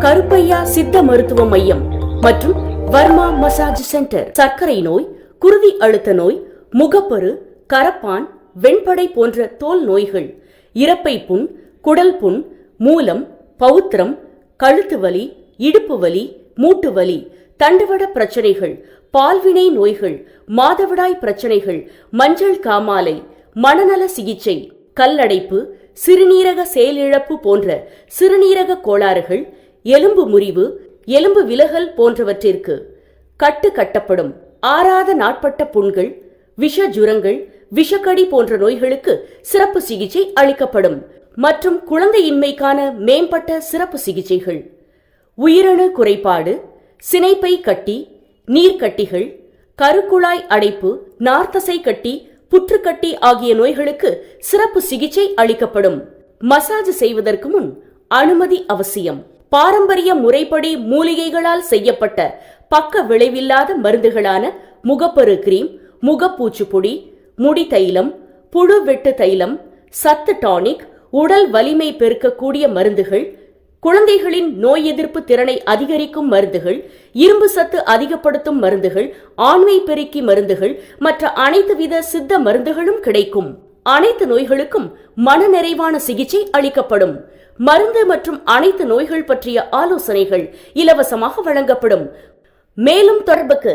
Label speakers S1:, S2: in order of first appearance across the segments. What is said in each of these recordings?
S1: கருப்பையா சித்த மருத்துவ மையம் மற்றும் வர்மா மசாஜ் சென்டர். சர்க்கரை நோய், குருதி அழுத்த நோய், முகப்பரு, கரப்பான், வெண்படை போன்ற தோல் நோய்கள், இரைப்பை புண், குடல் புண், மூலம், பவுத்திரம், கழுத்து வலி, இடுப்பு வலி, மூட்டு வலி, தண்டுவட பிரச்சனைகள், பால்வினை நோய்கள், மாதவிடாய் பிரச்சனைகள், மஞ்சள் காமாலை, மனநல சிகிச்சை, கல்லடைப்பு, சிறுநீரக செயலிழப்பு போன்ற சிறுநீரக கோளாறுகள், எலும்பு முறிவு, எலும்பு விலகல் போன்றவற்றிற்கு கட்டு கட்டப்படும். ஆறாத நாட்பட்ட புண்கள், விஷ ஜுரங்கள், விஷக்கடி போன்ற நோய்களுக்கு சிறப்பு சிகிச்சை அளிக்கப்படும். மற்றும் குழந்தையின்மைக்கான மேம்பட்ட சிறப்பு சிகிச்சைகள், உயிரணு குறைபாடு, சினைப்பை கட்டி, நீர்க்கட்டிகள், கருக்குழாய் அடைப்பு, நார்த்தசை கட்டி, புற்றுக்கட்டி ஆகிய நோய்களுக்கு சிறப்பு சிகிச்சை அளிக்கப்படும். மசாஜ் செய்வதற்கு முன் அனுமதி அவசியம். பாரம்பரிய முறைப்படி மூலிகைகளால் செய்யப்பட்ட பக்க விளைவில்லாத மருந்துகளான முகப்பரு கிரீம், முகப்பூச்சு பொடி, முடி தைலம், புழு வெட்டு தைலம், சத்து டானிக், உடல் வலிமை பெருக்கக்கூடிய மருந்துகள், குழந்தைகளின் நோய் எதிர்ப்பு திறனை அதிகரிக்கும் மருந்துகள், இரும்பு சத்து அதிகப்படுத்தும் மருந்துகள், ஆண்மை பெருக்கி மருந்துகள் மற்ற அனைத்து வித சித்த மருந்துகளும் கிடைக்கும். அனைத்து நோய்களுக்கும் மனநிறைவான சிகிச்சை அளிக்கப்படும். மருந்து மற்றும் அனைத்து நோய்கள் பற்றிய ஆலோசனைகள் இலவசமாக வழங்கப்படும். மேலும் தொடர்புக்கு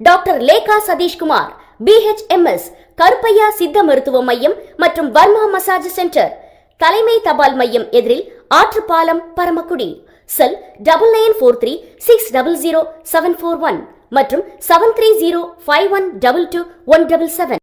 S1: டாக்டர் லேகா சதீஷ்குமார், BHMS, கருப்பையா சித்த மருத்துவ மையம் மற்றும் வர்மா மசாஜ் சென்டர், தலைமை தபால் மையம் எதிரில், ஆற்றுப்பாலம், பரமக்குடி. செல் 9943600741 மற்றும் 7305122177.